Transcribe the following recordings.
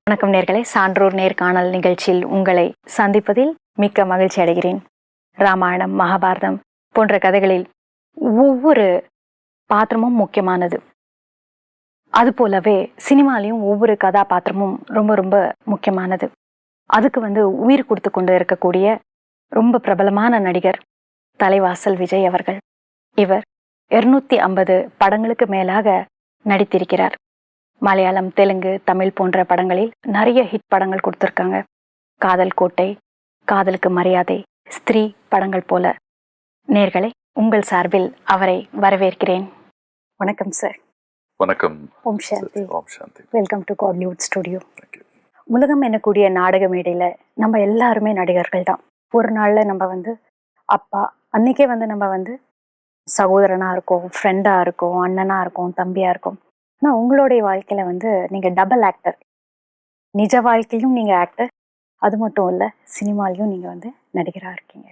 வணக்கம் நேர்களே, சான்றோர் நேர்காணல் நிகழ்ச்சியில் உங்களை சந்திப்பதில் மிக்க மகிழ்ச்சி அடைகிறேன். ராமாயணம், மகாபாரதம் போன்ற கதைகளில் ஒவ்வொரு பாத்திரமும் முக்கியமானது. அதுபோலவே சினிமாலையும் ஒவ்வொரு கதாபாத்திரமும் ரொம்ப ரொம்ப முக்கியமானது. அதுக்கு உயிர் கொடுத்து கொண்டு இருக்கக்கூடிய ரொம்ப பிரபலமான நடிகர் தலைவாசல் விஜய் அவர்கள். இவர் 250 படங்களுக்கு மேலாக நடித்திருக்கிறார். மலையாளம், தெலுங்கு, தமிழ் போன்ற படங்களில் நிறைய ஹிட் படங்கள் கொடுத்துருக்காங்க. காதல் கோட்டை, காதலுக்கு மரியாதை, ஸ்திரீ படங்கள் போல. நேர்களே, உங்கள் சார்பில் அவரை வரவேற்கிறேன். வணக்கம் சார். வணக்கம். Om Shanti. Om Shanti. Welcome to Godlywood studio. உலகம் எனக்கூடிய நாடக மேடையில் நம்ம எல்லாருமே நடிகர்கள் தான். ஒரு நாளில் நம்ம அப்பா, அன்னைக்கே நம்ம சகோதரனாக இருக்கோம், ஃப்ரெண்டாக இருக்கோம், அண்ணனாக இருக்கோம், தம்பியாக இருக்கோம். ஆனால் உங்களுடைய வாழ்க்கையில் நீங்கள் டபுள் ஆக்டர். நிஜ வாழ்க்கையிலும் நீங்கள் ஆக்டர், அது மட்டும் இல்லை சினிமாலையும் நீங்கள் நடிகராக இருக்கீங்க.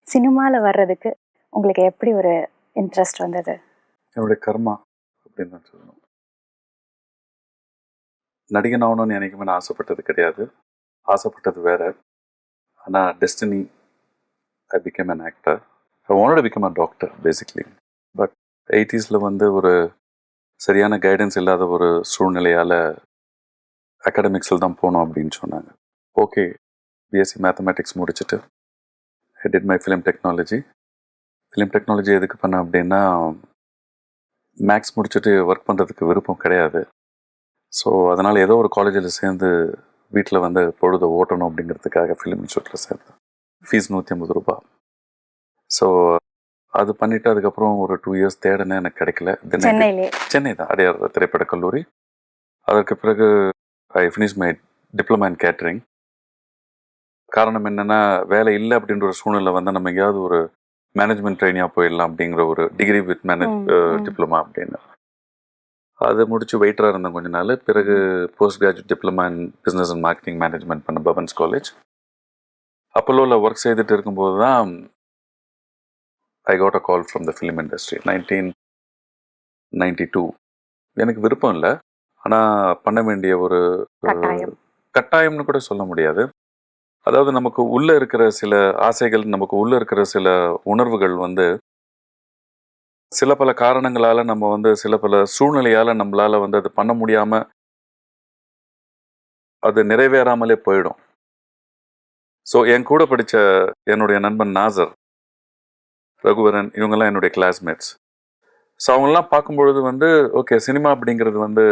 சினிமாவில் வர்றதுக்கு உங்களுக்கு எப்படி ஒரு இன்ட்ரெஸ்ட் வந்தது? என்னுடைய கர்மா அப்படின்னு தான் சொல்லணும். நடிகன் ஆகணும்னு எனக்குமே நான் ஆசைப்பட்டது கிடையாது. ஆசைப்பட்டது வேற. ஆனால் destiny, I become an actor. I wanted to become a doctor basically. But 80s ஒரு சரியான கைடன்ஸ் இல்லாத ஒரு சூழ்நிலையால் அகாடமிக்ஸில் தான் போகணும் அப்படின்னு சொன்னாங்க. ஓகே, பிஎஸ்சி மேத்தமேட்டிக்ஸ் முடிச்சுட்டு I did my film technology. Film technology எதுக்கு பண்ணேன் அப்படின்னா, மேக்ஸ் முடிச்சுட்டு ஒர்க் பண்ணுறதுக்கு விருப்பம் கிடையாது. ஸோ அதனால் ஏதோ ஒரு காலேஜில் சேர்ந்து வீட்டில் பொழுதை ஓட்டணும் அப்படிங்கிறதுக்காக ஃபிலிம் இன்ஸ்டியூட்டில் சேர்ந்தேன். ஃபீஸ் 150 ரூபா. ஸோ அது பண்ணிவிட்டு அதுக்கப்புறம் ஒரு 2 years தேடினேன், எனக்கு கிடைக்கல. சென்னை தான், அடையார் திரைப்படக் கல்லூரி. அதற்கு பிறகு I finish my diploma in catering. காரணம் என்னென்னா, வேலை இல்லை அப்படின்ற ஒரு சூழ்நிலை நம்ம எங்கேயாவது ஒரு மேனேஜ்மெண்ட் ட்ரைனியாக போயிடலாம் அப்படிங்கிற ஒரு டிகிரி வித் டிப்ளமா அப்படின்னு. அது முடிச்சு வெயிட்டராக இருந்தேன் கொஞ்ச நாள். பிறகு post graduate diploma in business and marketing management பண்ண பவன்ஸ் காலேஜ். அப்போலோவில் ஒர்க் செய்துட்டு இருக்கும்போது தான் I got a call from the film industry, 1992. எனக்கு விருப்பம் இல்லை, ஆனால் பண்ண வேண்டிய ஒரு கட்டாயம்னு கூட சொல்ல முடியாது. அதாவது நமக்கு உள்ளே இருக்கிற சில ஆசைகள், நமக்கு உள்ளே இருக்கிற சில உணர்வுகள் சில பல காரணங்களால் நம்ம சில பல சூழ்நிலையால் நம்மளால் அது பண்ண முடியாமல், அது நிறைவேறாமலே போயிடும். ஸோ என் கூட படித்த என்னுடைய நண்பன் நாசர், ரகுவரன், இவங்கெல்லாம் என்னுடைய கிளாஸ்மேட்ஸ். ஸோ அவங்கெல்லாம் பார்க்கும்பொழுது ஓகே, சினிமா அப்படிங்கிறது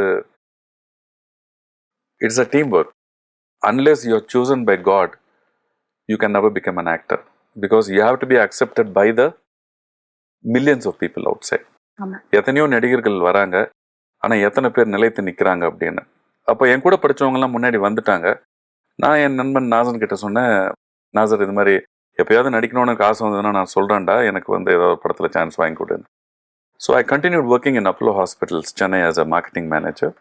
it's a team work. Unless you are chosen by God, you can never become an actor. Because you have to be accepted by the millions of people outside. எத்தனையோ நடிகர்கள் வராங்க, ஆனால் எத்தனை பேர் நிலைத்து நிற்கிறாங்க அப்படின்னு. அப்போ என் கூட படித்தவங்கலாம் முன்னாடி வந்துட்டாங்க. நான் என் நண்பன் நாசன் கிட்ட சொன்னேன், நாசர் இது மாதிரி எப்பயாவது நடிக்கணும்னு எனக்கு ஆசை வந்ததுன்னா நான் சொல்கிறேன்டா, எனக்கு ஏதாவது ஒரு படத்தில் சான்ஸ் வாங்கி கொடுன்னு. So I continued working in Apollo hospitals, Chennai as a marketing manager.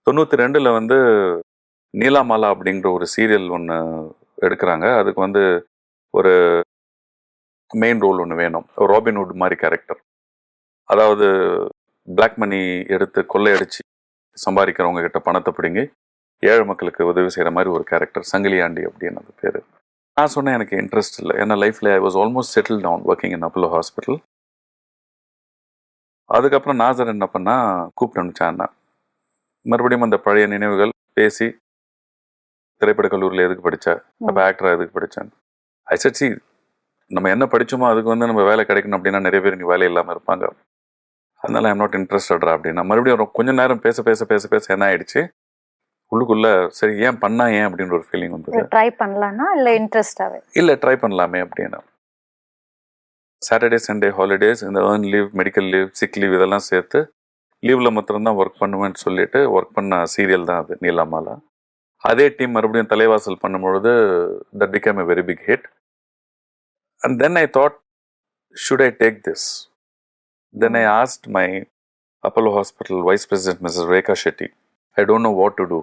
92 நீலாமாலா அப்படிங்கிற ஒரு சீரியல் ஒன்று எடுக்கிறாங்க. அதுக்கு ஒரு மெயின் ரோல் ஒன்று வேணும், ராபின்ஹுட் மாதிரி கேரக்டர். அதாவது பிளாக் மணி எடுத்து கொள்ளையடிச்சு சம்பாதிக்கிறவங்க கிட்ட பணத்தை பிடிங்கி ஏழை மக்களுக்கு உதவி செய்கிற மாதிரி ஒரு கேரக்டர், சங்கிலியாண்டி அப்படின்னு அது பேர். நான் சொன்னேன் எனக்கு இன்ட்ரெஸ்ட் இல்லை, ஏன்னா லைஃப்பில் I was almost settle down working in Apollo hospital. அதுக்கப்புறம் நாசர் என்ன பண்ணால் கூப்பிட்டு அனுப்பிச்சான். மறுபடியும் அந்த பழைய நினைவுகள் பேசி, திரைப்பட கல்லூரியில் எதுக்கு படித்தேன், அப்போ ஆக்டராக எதுக்கு படித்தேன். ஐ செட், சி, நம்ம என்ன படித்தோமோ அதுக்கு நம்ம வேலை கிடைக்கணும் அப்படின்னா நிறைய பேர் இங்கே வேலை இல்லாமல் இருப்பாங்க. அதனால ஐம் நாட் இன்ட்ரெஸ்டடா அப்படின்னா மறுபடியும் கொஞ்சம் நேரம் பேச பேச பேச பேச என்ன ஆயிடுச்சு, உள்ளுக்குள்ள சரி ஏன் பண்ணா ஏன் அப்படின்ற ஒரு ஃபீலிங் வந்தது. ட்ரை பண்ணலாம்னா இல்லை இன்ட்ரெஸ்டாகவே இல்லை, ட்ரை பண்ணலாமே அப்படின்னு. சாட்டர்டே சண்டே ஹாலிடேஸ், இந்த earn leave, medical leave, sick leave இதெல்லாம் சேர்த்து லீவில் மாத்திரம்தான் ஒர்க் பண்ணுவேன்னு சொல்லிட்டு ஒர்க் பண்ண சீரியல் தான் அது, நீலாமாலா. அதே டீம் மறுபடியும் தலைவாசல் பண்ணும்பொழுது that became a very big hit. And then I thought, should I take this? Then I asked my Apollo hospital vice president Mrs Rekha Shetty, I don't know what to do,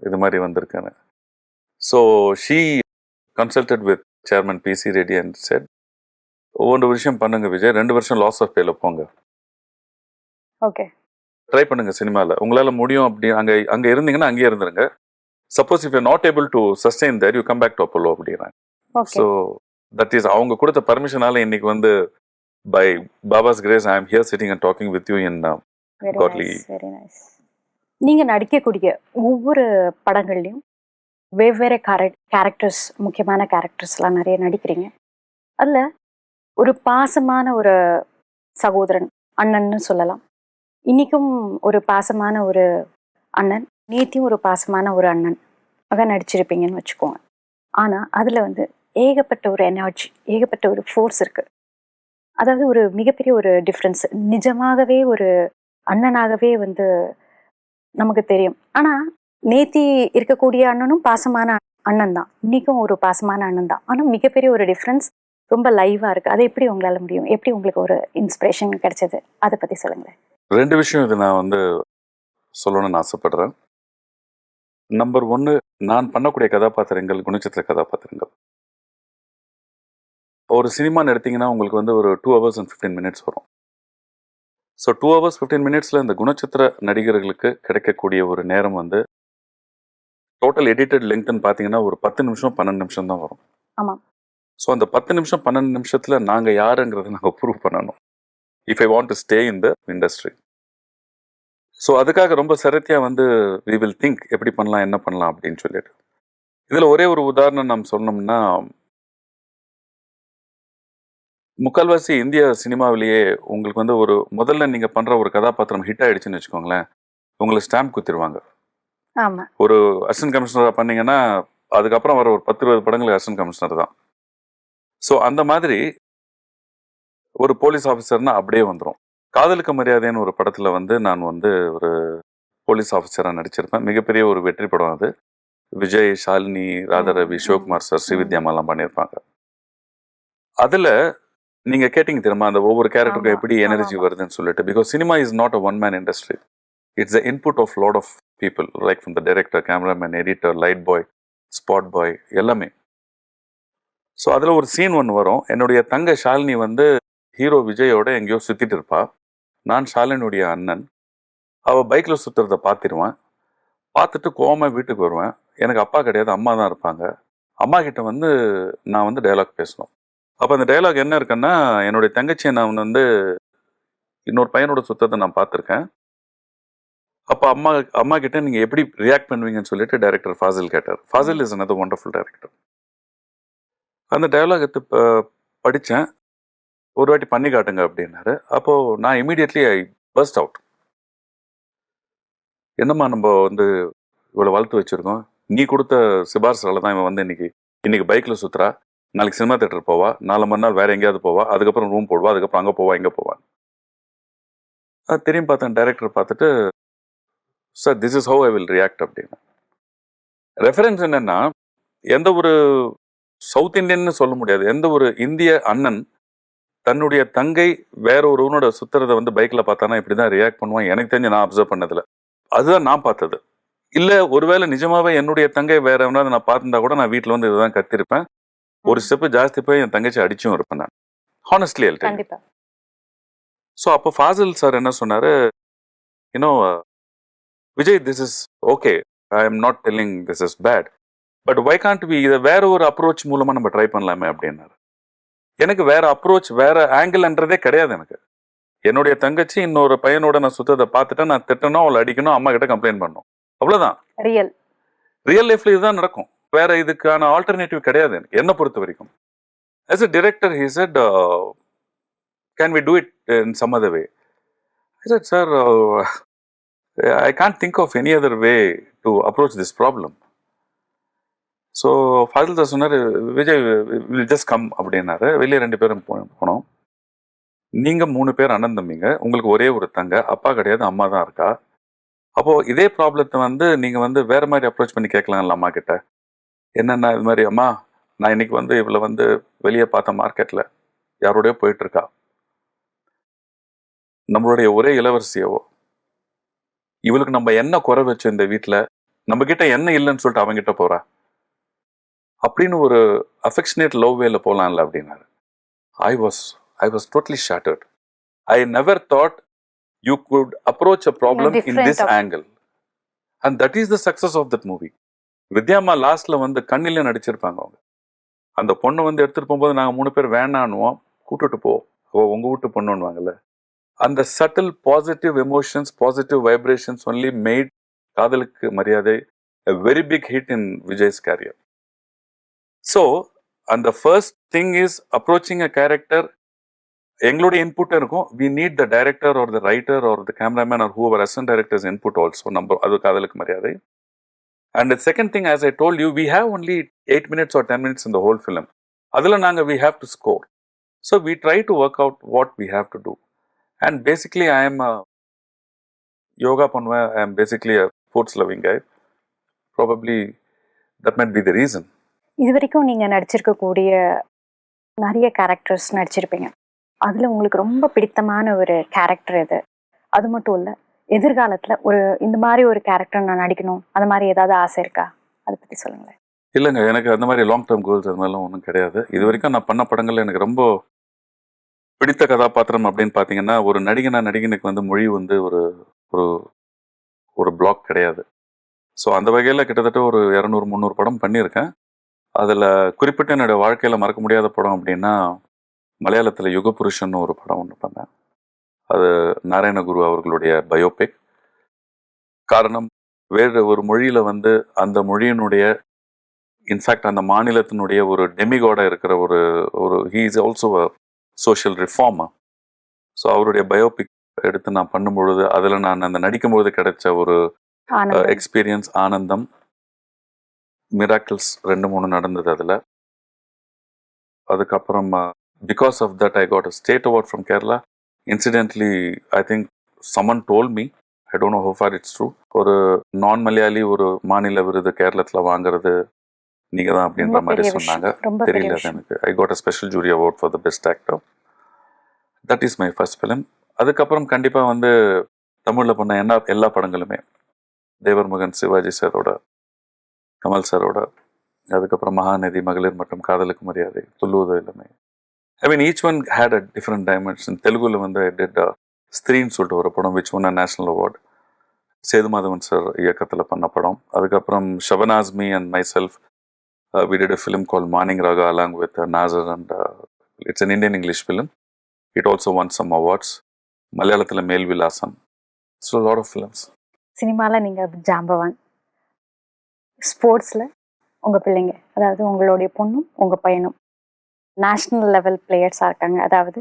இது மாதிரி வந்திருக்கேன்னு. So she consulted with chairman PC Reddy and said, ஒவ்வொரு விஷயம் பண்ணுங்க விஜய், 2 வருஷம் loss of பேல போங்க, okay, try பண்ணுங்க சினிமாவில், உங்களால் முடியும் அப்படி. அங்கே இருந்தீங்கன்னா அங்கேயே இருந்துருங்க, suppose if you not able to sustain there you come back to Apollo அப்படிங்கிறாங்க. ஓகே. ஸோ தட் இஸ் அவங்க கொடுத்த பர்மிஷனால இன்னைக்கு வந்து by Baba's grace I am here sitting and talking with you in very Godly. Nice, very nice. நீங்க நடிக்கக்கூடிய ஒவ்வொரு படங்கள்லையும் வெவ்வேறு கேரக்டர்ஸ், முக்கியமான கேரக்டர்ஸ்லாம் நிறைய நடிக்கிறீங்க. அதில் ஒரு பாசமான ஒரு சகோதரன், அண்ணன்னு சொல்லலாம். இன்னைக்கும் ஒரு பாசமான ஒரு அண்ணன், நேத்தியும் ஒரு பாசமான ஒரு அண்ணன் ஆக நடிச்சிருப்பீங்கன்னு வச்சுக்கோங்க. ஆனால் அதில் வந்து ஏகப்பட்ட ஒரு எனர்ஜி, ஏகப்பட்ட ஒரு ஃபோர்ஸ் இருக்குது. அதாவது ஒரு மிகப்பெரிய ஒரு டிஃப்ரென்ஸ். நிஜமாகவே ஒரு அண்ணனாகவே வந்து நமக்கு தெரியும். ஆனால் நேத்தி இருக்கக்கூடிய அண்ணனும் பாசமான அண்ணன் தான், இன்னைக்கும் ஒரு பாசமான அண்ணன் தான். ஆனால் மிகப்பெரிய ஒரு டிஃப்ரென்ஸ், ரொம்ப லைவாக இருக்குது. அது எப்படி உங்களால் முடியும்? எப்படி உங்களுக்கு ஒரு இன்ஸ்பிரேஷன் கிடைச்சது? அதை பற்றி சொல்லுங்களேன். 2 விஷயம் இது நான் வந்து சொல்லணும்னு ஆசைப்படுறேன். நம்பர் 1, நான் பண்ணக்கூடிய கதாபாத்திரங்கள் குணச்சித்திர கதாபாத்திரங்கள். ஒரு சினிமான்னு எடுத்தீங்கன்னா உங்களுக்கு வந்து ஒரு 2 hours and 15 minutes வரும். ஸோ 2 hours 15 minutesல இந்த குணச்சித்திர நடிகர்களுக்கு கிடைக்கக்கூடிய ஒரு நேரம் வந்து டோட்டல் எடிட்டட் லெங்க்த்னு பார்த்தீங்கன்னா ஒரு 10 நிமிஷம் 12 நிமிஷம் தான் வரும். ஆமாம். ஸோ அந்த 10 நிமிஷம் 12 நிமிஷத்தில் நாங்கள் யாருங்கிறத நாங்கள் ப்ரூவ் பண்ணணும், if I want to stay in the industry. So அதுக்காக ரொம்ப சிரத்தியாக வந்து வி வில் திங்க் எப்படி பண்ணலாம், என்ன பண்ணலாம் அப்படின்னு சொல்லிட்டு. இதில் ஒரே ஒரு உதாரணம் நாம் சொன்னோம்னா, முக்கால்வாசி இந்திய சினிமாவிலேயே உங்களுக்கு வந்து ஒரு முதல்ல நீங்கள் பண்ணுற ஒரு கதாபாத்திரம் ஹிட் ஆகிடுச்சுன்னு வச்சுக்கோங்களேன், உங்களை ஸ்டாம்ப் குத்திடுவாங்க. ஆமாம். ஒரு அசிஸ்டன்ட் கமிஷனராக பண்ணீங்கன்னா அதுக்கப்புறம் வர ஒரு 10-20 படங்களுக்கு அசிஸ்டன்ட் கமிஷனர் தான். ஸோ அந்த மாதிரி ஒரு போலீஸ் ஆஃபீஸர்னா அப்படியே வந்துடும். காதலுக்கு மரியாதைன்னு ஒரு படத்தில் வந்து நான் வந்து ஒரு போலீஸ் ஆஃபீஸராக நடிச்சிருப்பேன். மிகப்பெரிய ஒரு வெற்றி படம் அது. விஜய், ஷாலினி, ராதாரவி, சிவகுமார் சார், ஸ்ரீவித்யாமாலாம் பண்ணியிருப்பாங்க. அதில் நீங்கள் கேட்டிங்க தெரியுமா, அந்த ஒவ்வொரு கேரக்டருக்கும் எப்படி எனர்ஜி வருதுன்னு சொல்லிட்டு. Because cinema is not a one man industry. It's the input of lot of people, like from the director, cameraman, editor, light boy, spot boy, எல்லாமே. ஸோ அதில் ஒரு சீன் ஒன்று வரும். என்னுடைய தங்கை ஷாலினி வந்து ஹீரோ விஜயோட எங்கேயோ சுற்றிட்டு இருப்பா. நான் ஷாலினியுடைய அண்ணன். அவள் பைக்கில் சுற்றுறத பார்த்துருவேன். பார்த்துட்டு கோவமாக வீட்டுக்கு வருவேன். எனக்கு அப்பா கிடையாது, அம்மா தான் இருப்பாங்க. அம்மா கிட்ட வந்து நான் வந்து டயலாக் பேசணும். அப்போ அந்த டயலாக் என்ன இருக்குன்னா, என்னுடைய தங்கச்சியை நான் வந்து இன்னொரு பையனோட சுத்தத்தை நான் பார்த்துருக்கேன். அப்போ அம்மா கிட்ட நீங்கள் எப்படி ரியாக்ட் பண்ணுவீங்கன்னு சொல்லிட்டு டைரக்டர் ஃபாசில் கேட்டார். Fazil is another wonderful director. அந்த டயலாக் எடுத்து படித்தேன். ஒரு வாட்டி பண்ணி காட்டுங்க அப்படின்னாரு. அப்போது நான் இமீடியட்லி ஐ பர்ஸ்ட் அவுட். என்னம்மா நம்ம வந்து இவ்வளோ வளர்த்து வச்சுருக்கோம், நீ கொடுத்த சிபாரிசால தான் இவன் வந்து இன்னைக்கு பைக்கில் சுற்றுறா, நாளைக்கு சினிமா தேட்டர் போவா, 4 மறுநாள் வேறு எங்கேயாவது போவா, அதுக்கப்புறம் ரூம் போடுவா, அதுக்கப்புறம் அங்கே போவா, இங்கே போவா. அது திரும்பி பார்த்தேன், டைரக்டர் பார்த்துட்டு, sir this is how I will react அப்படின்னு. ரெஃபரன்ஸ் என்னென்னா, எந்த ஒரு சவுத் இந்தியன்னு சொல்ல முடியாது, எந்த ஒரு இந்திய அண்ணன் தன்னுடைய தங்கை வேற ஒருவனோட சுற்றுறதை வந்து பைக்கில் பார்த்தானா இப்படி தான் ரியாக்ட் பண்ணுவான். எனக்கு தெரிஞ்சு நான் அப்சர்வ் பண்ணதில்லை. அதுதான் நான் பார்த்தது. இல்லை ஒருவேளை நிஜமாவே என்னுடைய தங்கை வேற எவனாவது நான் பார்த்துருந்தா கூட நான் வீட்டில் வந்து இதுதான் கத்திருப்பேன். ஒரு ஸ்டெப்பு ஜாஸ்தி போய் என் தங்கச்சி அடிச்சும் இருப்பேன் நான். ஹானஸ்ட்லி கண்டிப்பா. ஸோ அப்போ ஃபாசில் சார் என்ன சொன்னார், you know Vijay, this is okay, I am not telling this is bad, but why can't we இதை வேற ஒரு அப்ரோச் மூலமாக நம்ம ட்ரை பண்ணலாமே அப்படின்னாரு. எனக்கு வேற அப்ரோச், வேற ஆங்கிள்ன்றதே கிடையாது. எனக்கு என்னுடைய தங்கச்சி இன்னொரு பையனோட நான் சுத்தத்தை பார்த்துட்டேன், நான் திட்டணும், அவளை அடிக்கணும், அம்மா கிட்ட கம்ப்ளைண்ட் பண்ணணும், அவ்வளோதான். ரியல் லைஃப்ல இதுதான் நடக்கும். வேற இதுக்கான ஆல்டர்னேட்டிவ் கிடையாது எனக்கு, என்னை பொறுத்த வரைக்கும். As a director he said, can we do it in some other way? I said, sir, I can't think of any other way to approach this problem. So Fazil sir சொன்னார், விஜய் வில் ஜஸ்ட் கம் அப்படின்னாரு. வெளியே 2 பேரும் போனோம். நீங்கள் 3 பேர் அண்ணன் தம்பிங்க, உங்களுக்கு ஒரே ஒரு தங்க, அப்பா கிடையாது, அம்மா தான் இருக்கா. அப்போது இதே ப்ராப்ளத்தை வந்து நீங்கள் வந்து வேறு மாதிரி அப்ரோச் பண்ணி கேட்கலாம்ல அம்மா கிட்ட. என்னென்னா இது மாதிரி, அம்மா நான் இன்னைக்கு வந்து இவளை வந்து வெளியே பார்த்த மார்க்கெட்டில் யாரோடய போயிட்டுருக்கா, நம்மளுடைய ஒரே இளவரசியவோ, இவளுக்கு நம்ம என்ன குறை வச்சோம் இந்த வீட்டில், நம்மக்கிட்ட என்ன இல்லைன்னு சொல்லிட்டு அவங்ககிட்ட போகிறா அப்படின்னு ஒரு அஃபெக்ஷனேட் லவ் வேல போகலாம்ல அப்படின்னாரு. I was totally shattered. I never thought you could approach a problem in this angle. And that is the success of that movie. வித்யாம்மா லாஸ்ட்ல வந்து கண்ணிலே நடிச்சிருப்பாங்க அவங்க. அந்த பொண்ணை வந்து எடுத்துட்டு போகும்போது நாங்கள் 3 பேர் வேணான்னுவோம், கூட்டுட்டு போ, உங்க வீட்டு பொண்ணுன்னுவாங்கல்ல. அந்த subtle positive emotions, positive vibrations only made Kadhalukku Mariyadhai a very big hit in Vijay's career. So, and the first thing is approaching a character, எங்களுடைய இன்புட் இருக்கும். we need the director or the writer or the cameraman or whoever assistant director's input also. நம்ம அது காதலுக்கு மரியாதை. And the second thing, as I told you, we have only 8 minutes or 10 minutes in the whole film. அதில் நாங்கள் we have to score. So we try to work out what we have to do. And basically I am a yoga பண்ணுவேன். I am basically a sports loving guy. Probably that might be the reason. இது வரைக்கும் நீங்கள் நடிச்சிருக்கக்கூடிய நிறைய characters நடிச்சிருப்பீங்க. அதில் உங்களுக்கு ரொம்ப பிடித்தமான ஒரு கேரக்டர் எது? அது மட்டும் இல்லை, எதிர்காலத்தில் ஒரு இந்த மாதிரி ஒரு கேரக்டர் நான் நடிக்கணும், அந்த மாதிரி ஏதாவது ஆசை இருக்கா? அதை பற்றி சொல்லுங்களேன். இல்லைங்க, எனக்கு அந்த மாதிரி லாங் டேர்ம் கோல்ஸ் அது மாதிரிலாம் ஒன்றும் கிடையாது. இது வரைக்கும் நான் பண்ண படங்கள்ல எனக்கு ரொம்ப பிடித்த கதாபாத்திரம் அப்படின்னு பார்த்தீங்கன்னா, ஒரு நடிகனுக்கு வந்து மொழி வந்து ஒரு ஒரு ஒரு பிளாக் கிடையாது. ஸோ அந்த வகையில் கிட்டத்தட்ட ஒரு 200-300 படம் பண்ணியிருக்கேன். அதில் குறிப்பிட்ட என்னுடைய வாழ்க்கையில் மறக்க முடியாத படம் அப்படின்னா, மலையாளத்தில் யுகபுருஷன் ஒரு படம் ஒன்று பண்ணேன். அது நாராயணகுரு அவர்களுடைய பயோபிக். காரணம், வேறு ஒரு மொழியில் வந்து அந்த மொழியினுடைய இன்ஃபேக்ட் அந்த மாநிலத்தினுடைய ஒரு டெமிகாடா இருக்கிற ஒரு ஒரு he is also a social reformer. So அவருடைய பயோபிக் எடுத்து நான் பண்ணும்பொழுது அதில் நான் அந்த நடிக்கும்பொழுது கிடைச்ச ஒரு எக்ஸ்பீரியன்ஸ், ஆனந்தம், மிராக்கிள்ஸ் 2-3 நடந்தது அதில். அதுக்கப்புறம் because of that I got a state award from Kerala. Incidentally I think someone told me, I don't know how far it's true, ஒரு நான் மலையாளி ஒரு மாநில விருது கேரளத்தில் வாங்குறது நீங்க தான் அப்படின்ற மாதிரி சொன்னாங்க. தெரியல எனக்கு. ஐ got a special jury award for the best actor. That is my first film. அதுக்கப்புறம் கண்டிப்பாக வந்து தமிழில் பண்ண எல்லா படங்களுமே, தேவர் மகன் சிவாஜி சாரோட, கமல் சாரோட, அதுக்கப்புறம் மகாநதி, மகளிர் மற்றும் காதலுக்கு மரியாதை, துள்ளுவதோ எல்லாமே. I mean each one had a different dimension. தெலுங்குல வந்து ஐ டிட் ஸ்திரீன்னு சொல்லிட்டு ஒரு படம் which won a national award, Sethumadhavan sir இயக்கத்தில் பண்ண படம். அதுக்கப்புறம் Shabana Azmi and myself we did a film called Morning Raga along with Nazar, and it's an Indian English film. It also won some awards. மலையாளத்தில் மேல் விலாசம். So a lot of films. சினிமாவில் நீங்கள் ஜாம்பவான், ஸ்போர்ட்ஸில் உங்கள் பிள்ளைங்க, அதாவது உங்களுடைய பொண்ணும் உங்கள் பையனும் நேஷ்னல் லெவல் பிளேயர்ஸாக இருக்காங்க. அதாவது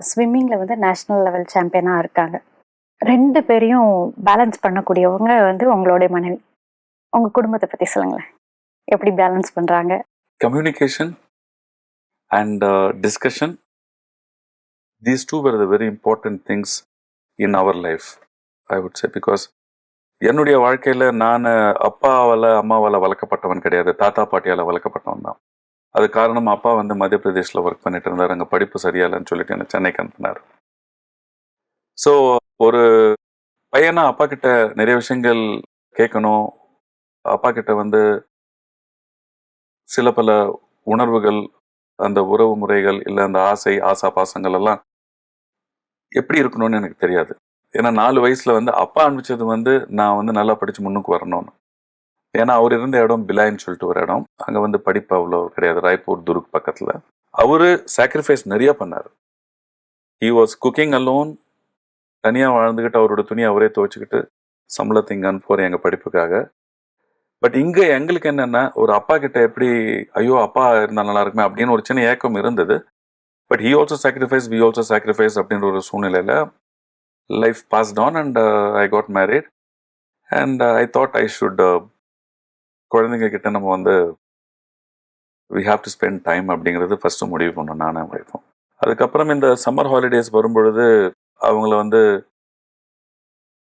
ஸ்விம்மிங்கில் வந்து நேஷ்னல் லெவல் சாம்பியனாக இருக்காங்க. 2 பேரையும் பேலன்ஸ் பண்ணக்கூடியவங்க வந்து உங்களுடைய மனைவி. உங்கள் குடும்பத்தை பற்றி சொல்லுங்களேன், எப்படி பேலன்ஸ் பண்ணுறாங்க? Communication and discussion, these two were the very important things in our life, I would say, because என்னுடைய வாழ்க்கையில் நான் அப்பாவால் அம்மாவால் வளர்க்கப்பட்டவன் கிடையாது, தாத்தா பாட்டியால் வளர்க்கப்பட்டவன் தான். அது காரணம், அப்பா வந்து மத்திய பிரதேஷில் ஒர்க் பண்ணிட்டு இருந்தார், அங்கே படிப்பு சரியாலன்னு சொல்லிட்டு என்னை சென்னைக்கு அனுப்பினார். ஸோ ஒரு பையனா அப்பா கிட்ட நிறைய விஷயங்கள் கேட்கணும், அப்பா கிட்ட வந்து சில பல உணர்வுகள், அந்த உறவு முறைகள், இல்லை அந்த ஆசா பாசங்கள் எல்லாம் எப்படி இருக்கணும்னு எனக்கு தெரியாது. ஏன்னா 4 வயசுல வந்து அப்பா அனுப்பிச்சது வந்து நான் வந்து நல்லா படிச்சு முன்னுக்கு வரணும்னு. ஏன்னா அவர் இருந்த இடம் பிலாயின்னு சொல்லிட்டு ஒரு இடம், அங்கே வந்து படிப்பு அவ்வளோ கிடையாது, ராய்ப்பூர் துருக் பக்கத்தில். அவரு சாக்ரிஃபைஸ் நிறைய பண்ணார். ஹி வாஸ் குக்கிங் அலோன், தனியாக வாழ்ந்துக்கிட்டு அவரோட துணியை அவரே துவைச்சிக்கிட்டு சம்பளத்தை இங்கே அனுப்புவார் எங்கள் படிப்புக்காக. பட் இங்கே எங்களுக்கு என்னென்னா, ஒரு அப்பா கிட்ட எப்படி ஐயோ அப்பா இருந்தால் நல்லா இருக்குமே அப்படின்னு ஒரு சின்ன ஏக்கம் இருந்தது. But he also sacrifice, we also sacrifice அப்படின்ற ஒரு சூழ்நிலையில் life passed on and I got married. And I thought I should, குழந்தைங்க கிட்ட நம்ம வந்து we have to spend time அப்படிங்கிறது ஃபஸ்ட்டு முடிவு பண்ணோம் நானே வைப்போம். அதுக்கப்புறம் இந்த சம்மர் ஹாலிடேஸ் வரும்பொழுது அவங்கள வந்து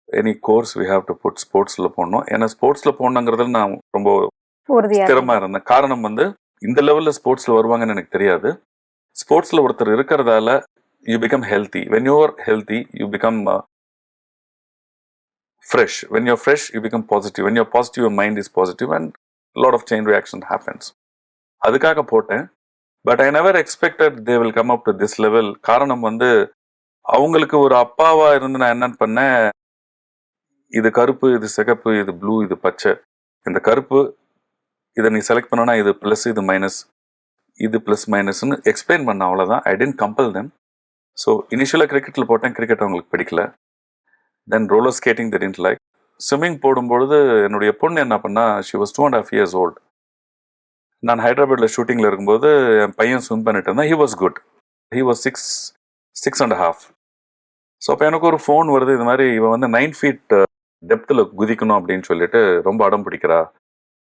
any course we have to put ஸ்போர்ட்ஸில் போடணும். ஏன்னா ஸ்போர்ட்ஸில் போடணுங்கிறதுல நான் ரொம்ப ஸ்திரமாக இருந்தேன். காரணம் வந்து இந்த லெவலில் ஸ்போர்ட்ஸில் வருவாங்கன்னு எனக்கு தெரியாது. ஸ்போர்ட்ஸில் ஒருத்தர் இருக்கிறதால you become healthy. When you are healthy you become fresh. When you're fresh, you become positive. When you're positive, your mind is positive and a lot of chain reaction happens. அதுக்காக போட்டேன். But I never expected they will come up to this level. காரணம் வந்து அவங்களுக்கு ஒரு அப்பாவா இருந்து நான் என்ன பண்ணேன், இது கருப்பு, இது சிகப்பு, இது ப்ளூ, இது பச்சை. இந்த கருப்பு இதை நீ செலக்ட் பண்ணனா இது ப்ளஸ் இது மைனஸ் இது ப்ளஸ் மைனஸ்ன்னு எக்ஸ்பிளைன் பண்ண அவ்வளோதான். I didn't compel them. So இனிஷியலாக கிரிக்கெட்டில் போட்டேன், கிரிக்கெட் அவங்களுக்கு பிடிக்கல. Then roller skating they didn't like. Swimming போடும்பொழுது என்னுடைய பொண்ணு என்ன பண்ணா, ஷி வாஸ் 2.5 years old. நான் ஹைதராபாத்தில் ஷூட்டிங்கில் இருக்கும்போது என் பையன் ஸ்விம் பண்ணிட்டு இருந்தான். He was good. He was 6.5. So அப்போ எனக்கு ஒரு ஃபோன் வருது, இது மாதிரி இவன் வந்து 9 feet டெப்த்தில் குதிக்கணும் அப்படின்னு சொல்லிட்டு ரொம்ப அடம் பிடிக்கிறா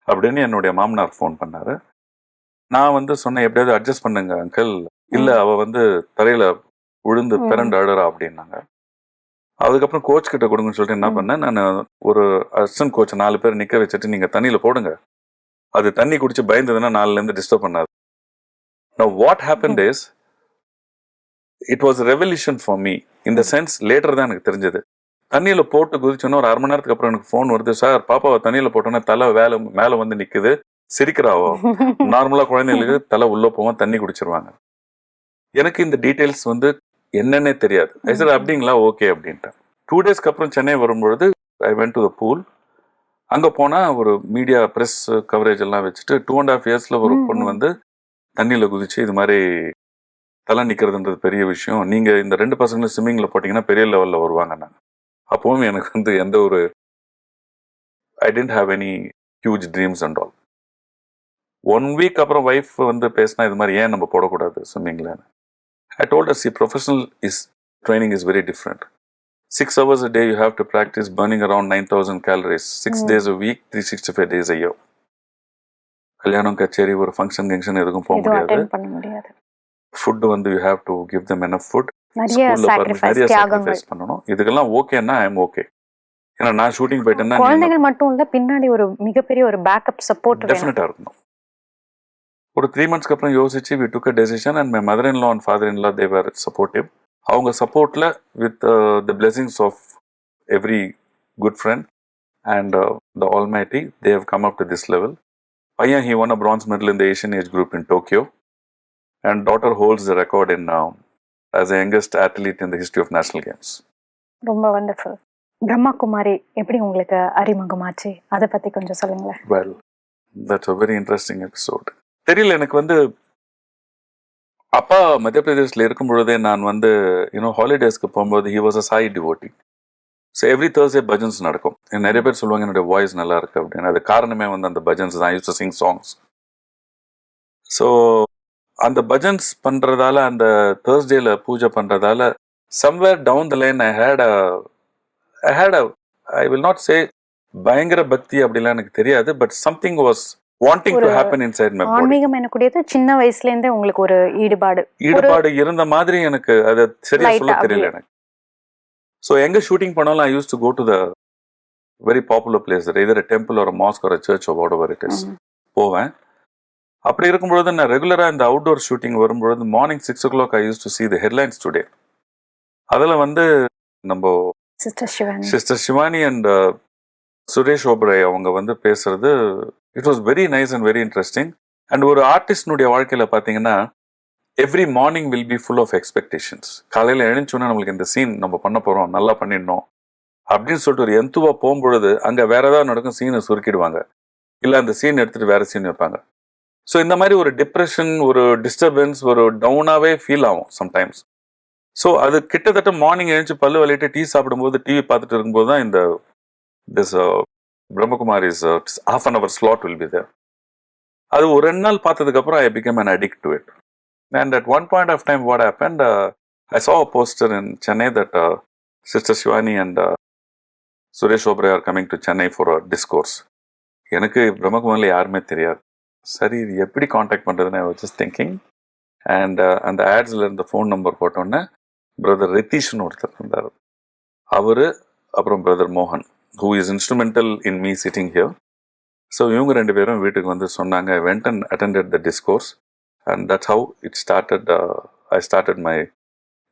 அப்படின்னு என்னுடைய மாமனார் ஃபோன் பண்ணாரு. நான் வந்து சொன்னேன், எப்படியாவது அட்ஜஸ்ட் பண்ணுங்க அங்கிள், இல்லை அவள் வந்து தரையில் விழுந்து பிறண்டு அழுறா அப்படின்னாங்க. அதுக்கப்புறம் கோச் கிட்ட கொடுங்கன்னு சொல்லிட்டு என்ன பண்ணேன், நான் ஒரு அசிஸ்டன்ட் கோச் 4 பேர் நிற்க வச்சுட்டு நீங்கள் தண்ணியில் போடுங்க, அது தண்ணி குடிச்சு பயந்ததுன்னா நாலுலேருந்து டிஸ்டர்ப் பண்ணாது. Now what happened is, it was a revelation for me. In the sense, later தான் எனக்கு தெரிஞ்சது. தண்ணியில் போட்டு குதிச்சோன்னா ஒரு 1/2 மணி நேரத்துக்கு அப்புறம் எனக்கு ஃபோன் வருது, சார் பாப்பாவை தண்ணியில் போட்டோன்னா தலை மேலே வந்து நிற்குது, சிரிக்கிறாவோ. நார்மலாக குழந்தைங்களுக்கு தலை உள்ளே போவோம், தண்ணி குடிச்சிருவாங்க. எனக்கு இந்த டீட்டெயில்ஸ் வந்து என்னன்னே தெரியாது. சார் அப்படிங்களா, ஓகே அப்படின்ட்டேன். 2 daysக்கு அப்புறம் சென்னை வரும்பொழுது I went to the pool. அங்கே போனால் ஒரு மீடியா ப்ரெஸ் கவரேஜ் எல்லாம் வச்சுட்டு 2.5 yearsல ஒரு பொண்ணு வந்து தண்ணியில் குதிச்சு இது மாதிரி தலை நிற்கிறதுன்றது பெரிய விஷயம், நீங்கள் இந்த 2 பசங்களும் ஸ்விம்மிங்கில் போட்டிங்கன்னா பெரிய லெவலில் வருவாங்க. நான் அப்போவும் எனக்கு வந்து எந்த ஒரு I didn't have any huge dreams and all. 1 week அப்புறம் ஒய்ஃப் வந்து பேசினா இது மாதிரி ஏன் நம்ம போடக்கூடாது ஸ்விம்மிங்கில். I told her, see, professional training is very different. 6 hours a day you have to practice, burning around 9,000 calories, 6 days a week, 365 days a year. கல்யாணம், கச்சேரி, ஒரு ஃபங்க்ஷன் கங்ஷன் எதுக்கும் போக முடியாது. ஃபுட் வந்து you have to give them enough food. நிறைய sacrifice பண்ணணும். இதுக்கெல்லாம் ஓகேன்னா ஐ எம் ஓகே. ஏன்னா நான் ஷூட்டிங் போயிட்டேன்னா குழந்தைகள் மட்டும் இல்ல, பின்னாடி ஒரு மிகப்பெரிய ஒரு பேக்கப் சப்போர்ட் டெஃபினட்டா இருக்கணும். ஒரு 3 monthsக்கு அப்புறம் யோசிச்சு we took a decision and my mother-in-law and father-in-law, they were supportive. அவங்க சப்போர்ட்ல with the blessings of every good friend and the Almighty, they have come up to this level. பையன் he won a bronze medal in the Asian age group in Tokyo and daughter holds the record in as the youngest athlete in the history of national games. ரொம்ப wonderful. Brahma Kumari எப்படி உங்களுக்கு அறிமுகமாச்சு, அதை பத்தி கொஞ்சம் சொல்லுங்களேன். Well, that's a very interesting episode. தெரியல, எனக்கு வந்து அப்பா மத்திய பிரதேஷ்ல இருக்கும் பொழுதே நான் வந்து ஹாலிடேஸ்க்கு போகும்போது he was a Sai devotee. So every Thursday bhajans நடக்கும். நிறைய பேர் சொல்லுவாங்க என்னுடைய வாய்ஸ் நல்லா இருக்கு அப்படின்னு. அது காரணமே வந்து அந்த பஜன்ஸ் தான். Use to Singh songs. So அந்த பஜன்ஸ் பண்றதால, அந்த Thursdayல பூஜை பண்றதால, somewhere down the line I had I will not say பயங்கர பக்தி அப்படிலாம் எனக்கு தெரியாது, but something was wanting to happen inside my body. ஆன்மீகம் எனக்குடையது சின்ன வயசுல இருந்தே உங்களுக்கு ஒரு ஈடுபாடு இருந்த மாதிரி எனக்கு அது சரியா சொல்ல தெரியல எனக்கு. ஸோ எங்க ஷூட்டிங் பண்ணாலும் I used to go to the very popular place, either a temple or a mosque or a church or whatever it is. போவேன். அப்படி இருக்கும்பொழுது நான் ரெகுலரா இந்த அவுட்டோர் ஷூட்டிங் வரும்பொழுது morning 6 o'clock I used to see the headlines today. அதில் வந்து நம்ம சிஸ்டர் சிவானி அண்ட் சுரேஷ் ஓபராய் அவங்க வந்து பேசுறது, it was very nice and very interesting. அண்ட் ஒரு ஆர்டிஸ்டினுடைய வாழ்க்கையில பார்த்தீங்கன்னா every morning will be full of expectations. காலையில் எழுந்தோன்னா நம்மளுக்கு இந்த சீன் நம்ம பண்ண போகிறோம், நல்லா பண்ணிடணும் அப்படின்னு சொல்லிட்டு ஒரு எந்துவா போகும்பொழுது அங்கே வேற ஏதாவது நடக்கும், சீனை சுருக்கிடுவாங்க, இல்லை அந்த சீன் எடுத்துட்டு வேற சீன் வைப்பாங்க. ஸோ இந்த மாதிரி ஒரு டிப்ரெஷன், ஒரு டிஸ்டர்பன்ஸ், ஒரு டவுனாகவே ஃபீல் ஆகும் சம்டைம்ஸ். ஸோ அது கிட்டத்தட்ட மார்னிங் எழுந்து பல்லு விளையிட்டு டீ சாப்பிடும்போது, டிவி பார்த்துட்டு இருக்கும்போது தான் இந்த this Brahmakumari's half an hour slot will be there. அது ஒரு 2 நாள் பார்த்ததுக்கு அப்புறம் I became an addict to it. And at one point of time what happened, I saw a poster in Chennai that Sister Shivani and Suresh Oberoi are coming to Chennai for a discourse. எனக்கு பிரம்மகுமாரில் யாருமே தெரியாது. சரி இது எப்படி contact பண்ணுறதுன்னு I was just thinking. And அந்த ஆட்ஸில் இருந்த phone number போட்டோன்னே பிரதர் ரித்தீஷ்னு ஒருத்தர் இருந்தார், அவரு அப்புறம் பிரதர் மோகன், who is instrumental in me sitting here. So இவங்க 2 பேரும் வீட்டுக்கு வந்து சொன்னாங்க. I went and attended the discourse and that's how it started. I started my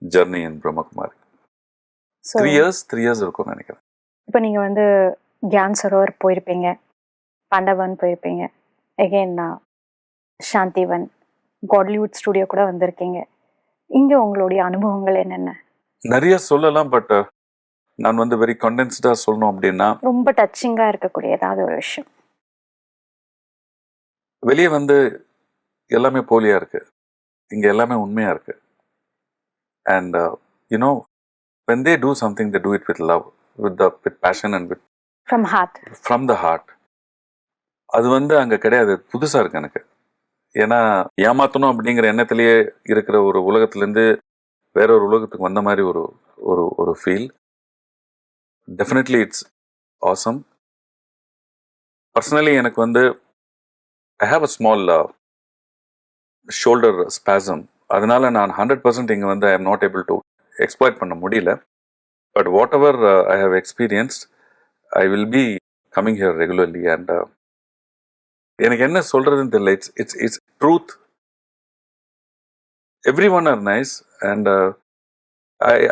journey in Brahmakumari. 3 years இருக்கும் நினைக்கிறேன். இப்போ நீங்க வந்து கியான் சரோவர் போயிருப்பீங்க, பாண்டவன் போயிருப்பீங்க, அகைன் சாந்திவன், காட்லிவுட் ஸ்டுடியோ கூட வந்திருக்கீங்க. இங்க உங்களுடைய அனுபவங்கள் என்னென்ன? நிறைய சொல்லலாம், பட் நான் வந்து வெரி கண்டென்ஸ்டா சொல்லணும் அப்படின்னா ரொம்ப டச்சிங்கா இருக்கக்கூடிய ஏதாவது ஒரு விஷயம். வெளியே வந்து எல்லாமே போலியாக இருக்குது, இங்கே எல்லாமே உண்மையாக இருக்குது. And you know when they do something, they do it with love, with passion and from the heart. அது வந்து அங்கே கிடையாது, புதுசாக இருக்கு எனக்கு. ஏன்னா ஏமாற்றணும் அப்படிங்கிற எண்ணத்திலேயே இருக்கிற ஒரு உலகத்துலேருந்து வேற ஒரு உலகத்துக்கு வந்த மாதிரி ஒரு ஒரு ஒரு feel. Definitely it's awesome. Personally எனக்கு வந்து I have a small shoulder spasm. அதனால நான் 100% இங்கே வந்து I am not able to exploit பண்ண முடியல. But whatever I have experienced, I will be coming here regularly. And எனக்கு என்ன சொல்றதுன்னு தெரியல. It's truth. Everyone are nice and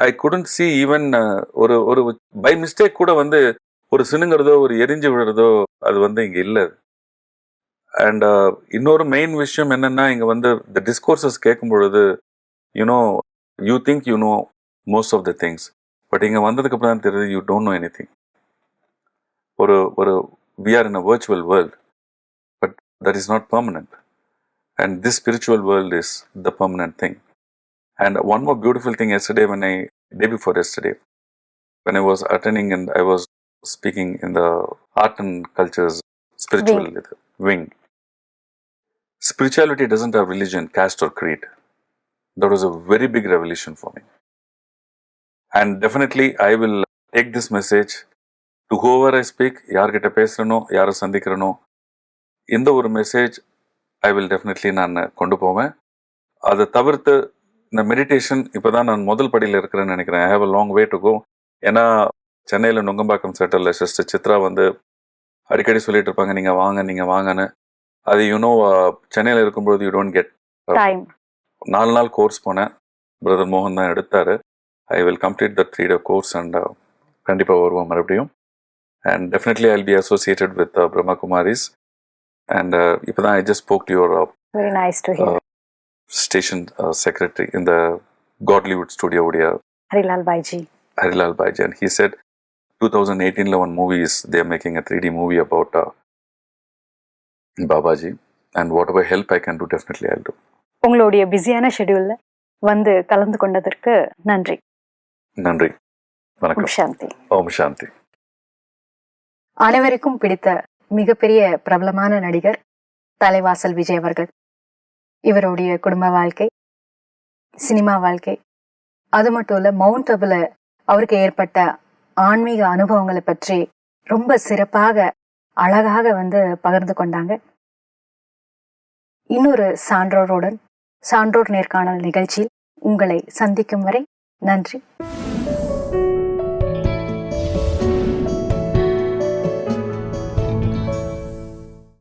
I couldn't see even ஒரு ஒரு பை மிஸ்டேக் கூட வந்து ஒரு சினுங்கிறதோ ஒரு எரிஞ்சு விடுறதோ அது வந்து இங்கே இல்லை. அண்ட் இன்னொரு மெயின் விஷயம் என்னன்னா, இங்கே வந்து இந்த டிஸ்கோர்சஸ் கேட்கும் பொழுது you know you think you know most of the things, but இங்கே வந்ததுக்கு அப்புறம் தான் தெரியுது you don't know anything. ஒரு ஒரு we are in a virtual world, but that is not permanent. And this spiritual world is the permanent thing. And one more beautiful thing yesterday, day before yesterday, when I was attending and I was speaking in the art and cultures spiritual wing. Spirituality doesn't have religion, caste or creed. That was a very big revelation for me. And definitely I will take this message to whoever I speak, யார்கிட்ட பேசுறனோ, யாரை சந்திக்கிறனோ, இந்த ஒரு message I will definitely நான் கொண்டு போவேன். அதை தவிர்த்து இந்த மெடிடேஷன் இப்போ தான் நான் முதல் படியில் இருக்கிறேன்னு நினைக்கிறேன். I have a long way to go. ஏன்னா சென்னையில் நுங்கம்பாக்கம் செட்டரில் சிஸ்டர் சித்ரா வந்து அடிக்கடி சொல்லிட்டு இருப்பாங்க, நீங்கள் வாங்கன்னு. அது யூனோ சென்னையில் இருக்கும்போது யூ டோன்ட் கெட் டைம். 4 நாள் கோர்ஸ் போனேன். பிரதர் மோகன் தான் எடுத்தார். I will complete the 3-day course and கண்டிப்பாக வருவோம் மறுபடியும். And definitely I will B associated with Brahma Kumari's. And இப்போ தான் I just spoke to your very nice to hear station secretary in the Godlywood studio udiya Harilal Bhaiji, and he said 2018 la one movie is they are making a 3D movie about Babaji, and whatever help I can do definitely I'll do. உங்களுடைய பிஸியான ஷெட்யூல்ல வந்து கலந்து கொண்டதற்கு நன்றி. வணக்கம். சாந்தி. ஓம் சாந்தி. அனைவருக்கும் பிடித்த மிகப்பெரிய பிரபலமான நடிகர் தலைவாசல் விஜய் அவர்கள். இவருடைய குடும்ப வாழ்க்கை, சினிமா வாழ்க்கை, அது மட்டும் இல்ல மவுண்ட் அபுல அவருக்கு ஏற்பட்ட ஆன்மீக அனுபவங்களை பற்றி ரொம்ப சிறப்பாக அழகாக வந்து பகிர்ந்து கொண்டாங்க. இன்னொரு சான்றோர் நேர்காணல் நிகழ்ச்சியில் உங்களை சந்திக்கும் வரை நன்றி.